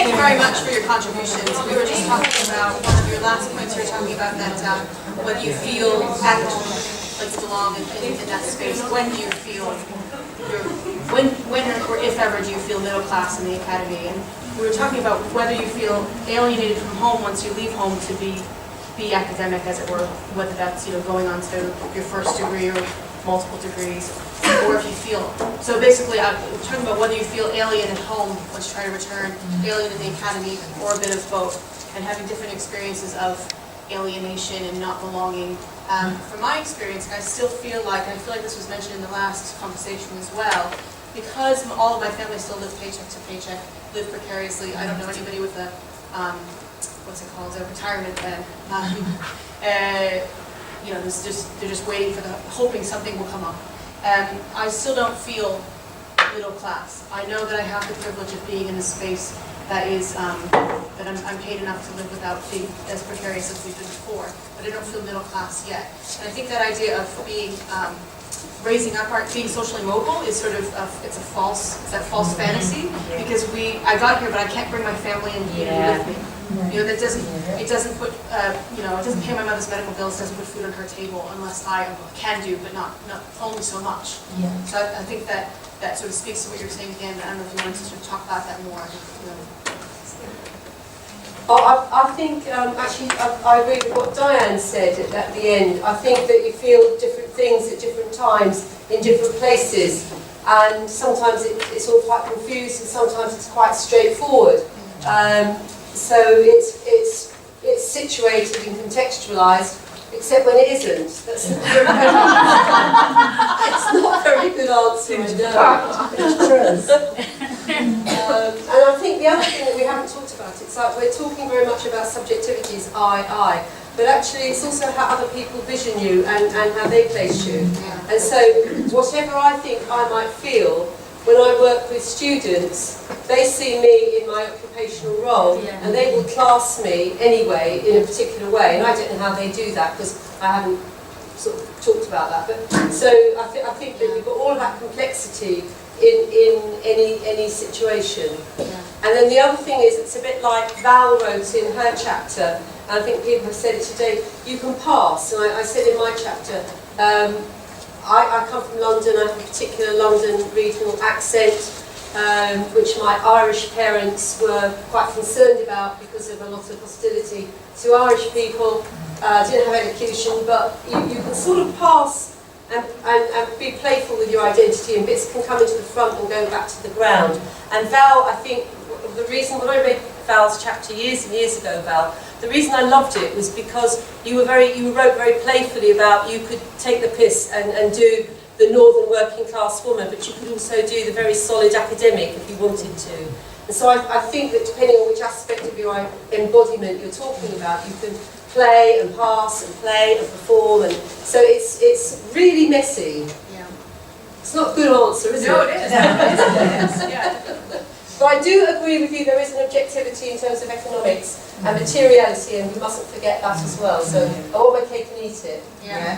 thank you very much for your contributions. We were just talking about one of your last points. You were talking about that whether you feel at home, like you belong in that space. When do you feel when or if ever do you feel middle class in the academy? And we were talking about whether you feel alienated from home once you leave home to be academic, as it were, whether that's going on to your first degree or multiple degrees, or if you feel. So basically, I'm talking about whether you feel alien at home once you try to return, alien in the academy, or a bit of both, and having different experiences of alienation and not belonging. From my experience, I still feel like, and I feel like this was mentioned in the last conversation as well, because all of my family still live paycheck to paycheck, live precariously. I don't know anybody with a what's it called, a retirement plan. They're just waiting for hoping something will come up. I still don't feel middle class. I know that I have the privilege of being in a space that is, that I'm paid enough to live without being as precarious as we've been before, but I don't feel middle class yet. And I think that idea of being, raising up, being socially mobile is sort of, it's that false fantasy, because I got here, but I can't bring my family and community with me. That it doesn't put, it doesn't pay my mother's medical bills, doesn't put food on her table unless I can do, but not only so much. Yeah. So I think that sort of speaks to what you're saying again. I don't know if you wanted to sort of talk about that more. I think, actually, I agree with what Diane said at the end. I think that you feel different things at different times in different places, and sometimes it's all quite confused, and sometimes it's quite straightforward. So it's situated and contextualised, except when it isn't. That's it's not a very good answer, I know. And I think the other thing that we haven't talked about, it's like we're talking very much about subjectivities, I, but actually it's also how other people vision you and how they place you. And so whatever I think I might feel, when I work with students, they see me in my occupational role, and they will class me anyway in a particular way. And I don't know how they do that, because I haven't sort of talked about that. But so I think that you've got all that complexity in any situation. And then the other thing is, it's a bit like Val wrote in her chapter, and I think people have said it today, you can pass. And I said in my chapter, I come from London, I have a particular London regional accent, which my Irish parents were quite concerned about because of a lot of hostility to Irish people. Didn't have education, but you can sort of pass and be playful with your identity, and bits can come into the front and go back to the ground. And Val, I think, the reason, when I read Val's chapter years and years ago, Val, the reason I loved it was because you wrote very playfully about you could take the piss and do the northern working class woman, but you could also do the very solid academic if you wanted to. And so I think that depending on which aspect of your embodiment you're talking about, you can play and pass and play and perform, and so it's really messy. Yeah. It's not a good answer, is it? No, it is. Yeah. But I do agree with you, there is an objectivity in terms of economics and materiality, and we mustn't forget that as well. So I want my cake and eat it. Yeah.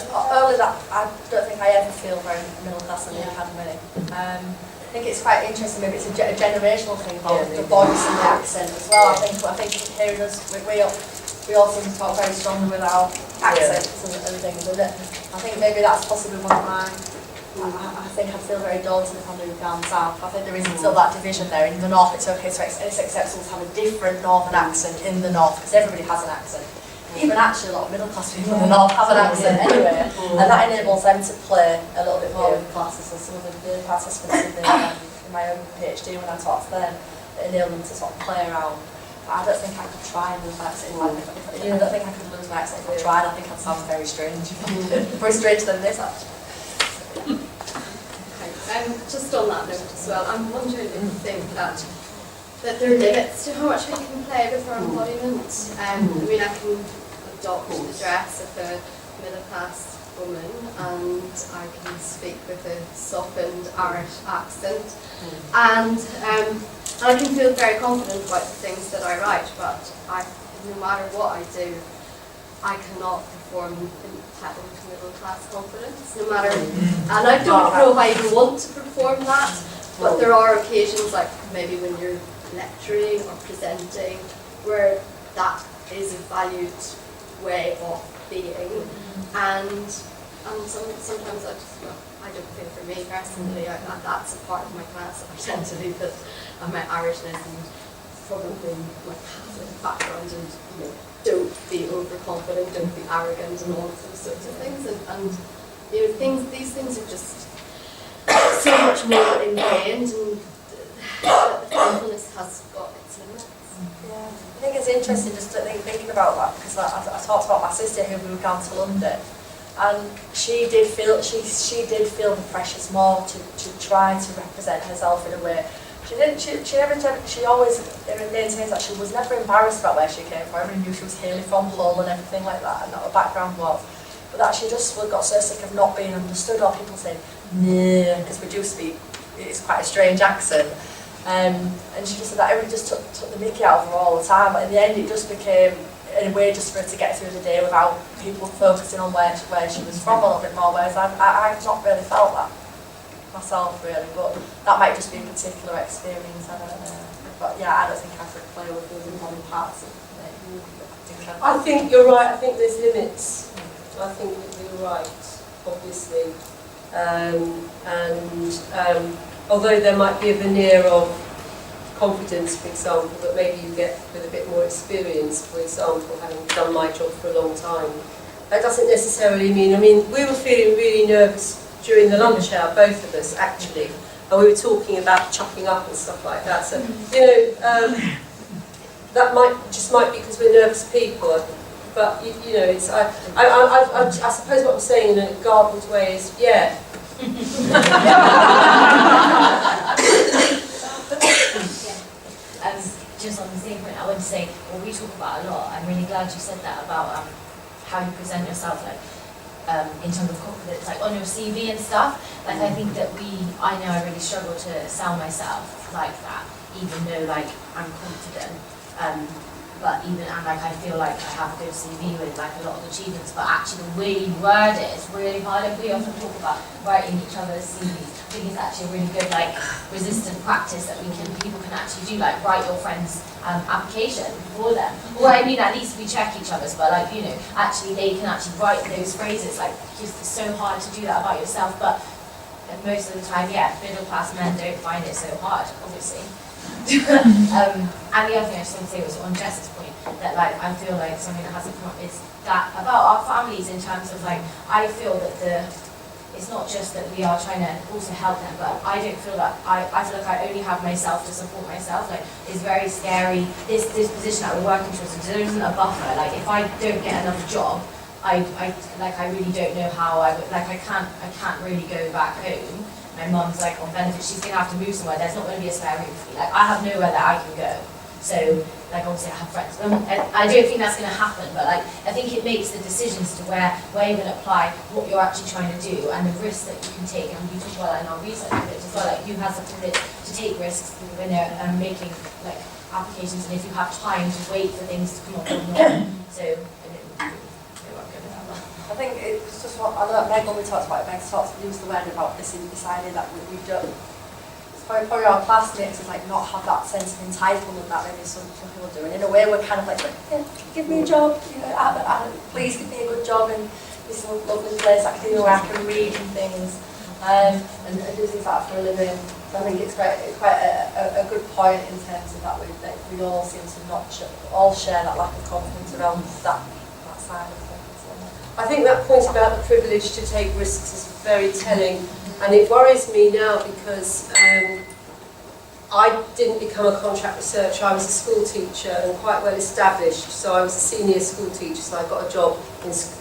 Only that, I don't think I ever feel very middle class in the academy. I think it's quite interesting, maybe it's a generational thing about the voice and the accent as well. I think hearing us, we all seem to talk very strongly with our accents and things, and I think maybe that's possibly one of my, I think I feel very daunted if I move down south. I think there is still that division there. In the north it's okay, so it's acceptable to have a different northern accent in the north, because everybody has an accent. Even actually a lot of middle class people in the north have an accent anyway, and that enables them to play a little bit more with classes. And some of the participants in my own PhD, when I taught to them, it enabled them to sort of play around. But I don't think I could try and lose my accent. I don't think I could lose my accent if I tried. I think I'd sound very strange. Very strange than this, actually. Just on that note as well, I'm wondering if you think that there are limits to how much we can play with our embodiment. I mean, I can adopt the dress of a middle class woman, and I can speak with a softened Irish accent, and I can feel very confident about the things that I write, but no matter what I do, I cannot perform entitled to middle class confidence, no matter, and I don't know if I even want to perform that, But there are occasions, like maybe when you're lecturing or presenting, where that is a valued way of being, and sometimes I don't think for me personally, that's a part of my class essentially, that my Irishness and probably my Catholic background, and don't be overconfident, don't be arrogant, and all of those sorts of things, and these things are just so much more ingrained, and the thankfulness has got its limits. Yeah, I think it's interesting just thinking about that, because I talked about my sister who moved down to London, and she did feel the pressures more to try to represent herself in a way. She always maintains that she was never embarrassed about where she came from. Everyone knew she was hailing from Hull and everything like that, and what her background was. But that she just got so sick of not being understood, or people saying, nah, because we do speak, it's quite a strange accent. And she just said that everyone just took the mickey out of her all the time, but in the end it just became a way just for her to get through the day without people focusing on where she was from a little bit more, whereas I've not really felt that myself really, but that might just be a particular experience, I don't know. But yeah, I don't think I could play with those important parts of it. I think you're right. I think there's limits. I think you're right, obviously. Although there might be a veneer of confidence, for example, that maybe you get with a bit more experience, for example, having done my job for a long time, that doesn't necessarily mean, we were feeling really nervous during the lunch hour, both of us actually, and we were talking about chucking up and stuff like that. So, that might be because we're nervous people, but it's I suppose what I'm saying in a garbled way is, yeah. Just on the same point, I would say what we talk about a lot. I'm really glad you said that about how you present yourself, in terms of confidence, on your CV and stuff. I think that I know I really struggle to sell myself like that, even though I'm confident. But I feel like I have a good CV with a lot of achievements, but actually the way you word it is really hard. We often talk about writing each other's CVs. I think it's actually a really good resistant practice that people can actually do, write your friend's application for them. Or at least we check each other's, but actually they can actually write those phrases. It's so hard to do that about yourself, but most of the time, middle class men don't find it so hard, obviously. And the other thing I just want to say was on Jess's point, that I feel like something that hasn't come up is that about our families, in terms of I feel that it's not just that we are trying to also help them, but I don't feel that I feel like I only have myself to support myself. It's very scary, this position that we're working towards, because there isn't a buffer. If I don't get another job, I really don't know how I would, I can't really go back home. My mum's on benefits, she's going to have to move somewhere, there's not going to be a spare room for me. I have nowhere that I can go. So, obviously I have friends. I don't think that's going to happen, but I think it makes the decisions to where you're going to apply, what you're actually trying to do, and the risks that you can take. And we talk about that in our research of it as well, who has the privilege to take risks when they're making applications, and if you have time to wait for things to come up or not. So, I think it's just what I know Meg, when we talked about it, Meg used the word about this idea that we don't. It's probably our classmates is not have that sense of entitlement that maybe some people do. And in a way, we're kind of yeah, give me a job, please give me a good job, and this is a lovely place where I can read and things, and do things like that for a living. So I think it's quite a good point in terms of that we all seem to not all share that lack of confidence around that side of things. I think that point about the privilege to take risks is very telling, and it worries me now because I didn't become a contract researcher. I was a school teacher and quite well established, so I was a senior school teacher, so I got a job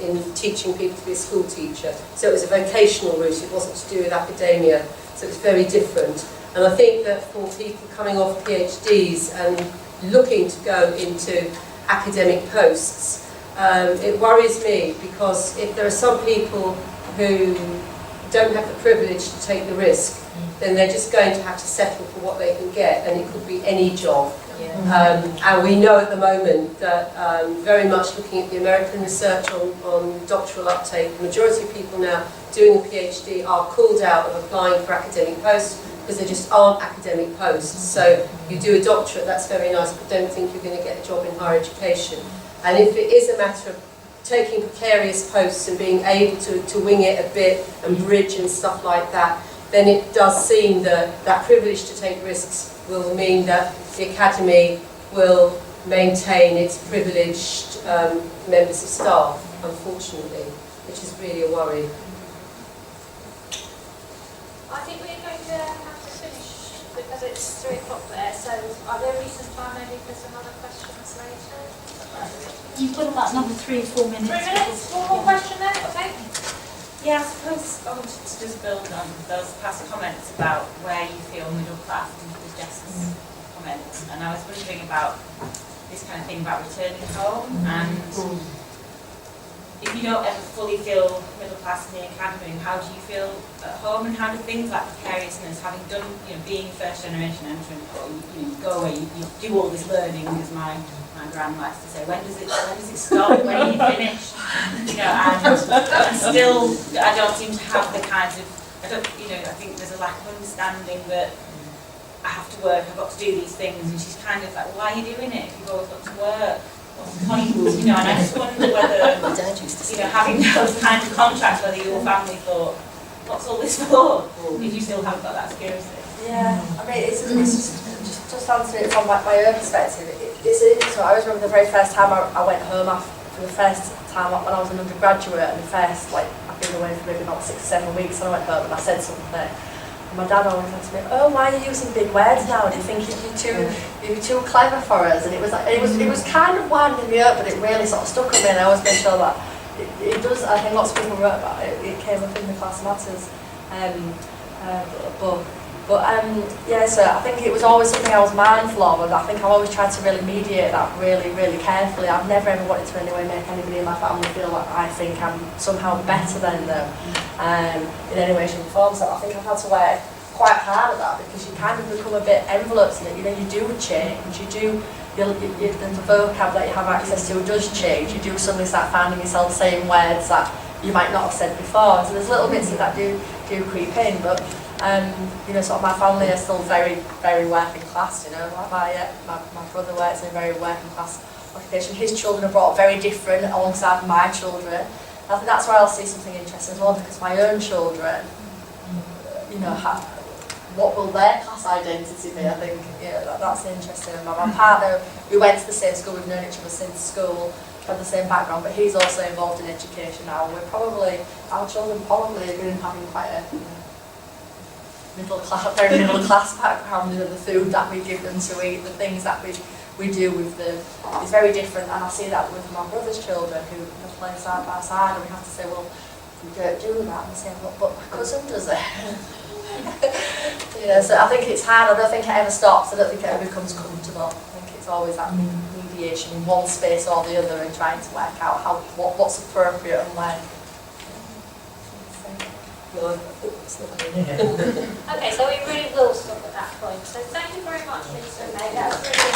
in teaching people to be a school teacher. So it was a vocational route, it wasn't to do with academia, so it's very different. And I think that for people coming off PhDs and looking to go into academic posts, it worries me, because if there are some people who don't have the privilege to take the risk, then they're just going to have to settle for what they can get, and it could be any job. And we know at the moment that very much looking at the American research on doctoral uptake, the majority of people now doing a PhD are called out of applying for academic posts because there just aren't academic posts. So you do a doctorate, that's very nice, but don't think you're going to get a job in higher education. And if it is a matter of taking precarious posts and being able to wing it a bit and bridge and stuff like that, then it does seem that that privilege to take risks will mean that the academy will maintain its privileged members of staff, unfortunately, which is really a worry. I think we're going to have to finish because it's 3 o'clock there, so are there reasons why maybe for some other questions later? You've got about another 3 or 4 minutes. 3 minutes? One more question then, okay? Yeah, I suppose I wanted to just build on those past comments about where you feel middle class and with Jess's comments. And I was wondering about this kind of thing about returning home and if you don't ever fully feel middle class in the academy, how do you feel at home and how do things like precariousness, having done, being first generation entrant, or you go away, you do all this learning, as my gran likes to say, when does it stop, when are you finished? And still I don't seem to have the kinds of, I think there's a lack of understanding that I have to work, I've got to do these things, and she's kind of like, why are you doing it if you've always got to work? What's the point? And I just wonder whether, having those kinds of contracts, whether your family thought, what's all this for? If you still haven't got that security. Yeah, I mean, it's just answering it from my own perspective. So I always remember the very first time I went home for the first time when I was an undergraduate, and the first, I've been away for maybe about 6 or 7 weeks, and I went home and I said something. And my dad always said to me, "Oh, why are you using big words now? Do you think you're too clever for us?" And it was kind of winding me up, but it really sort of stuck with me, and I always made sure that it does. I think lots of people wrote about it. It came up in the Class Matters book. Yeah, so I think it was always something I was mindful of, and I think I always tried to really mediate that really, really carefully. I've never ever wanted to in any way make anybody in my family feel like I think I'm somehow better than them in any way, shape or form. So I think I've had to work quite hard at that, because you kind of become a bit enveloped in it. You do change, the vocab that you have access to does change. You do suddenly start finding yourself saying words that you might not have said before. So there's little bits of that do creep in, but sort of my family are still very, very working class, my brother works in a very working class occupation. His children are brought up very different alongside my children. I think that's where I'll see something interesting as well, because my own children, what will their class identity be? I think that's interesting. And my partner, we went to the same school, we've known each other since school, have the same background, but he's also involved in education now. Our children probably have been having quite a very middle class background. The food that we give them to eat, the things that we do with them is very different, and I see that with my brother's children who play side by side, and we have to say, well, we don't do that, and they say, well, but my cousin does it. So I think it's hard. I don't think it ever stops. I don't think it ever becomes comfortable. I think it's always that mediation in one space or the other, and trying to work out what's appropriate and when. Okay, so we really will stop at that point. So thank you very much, Lisa and May. That was really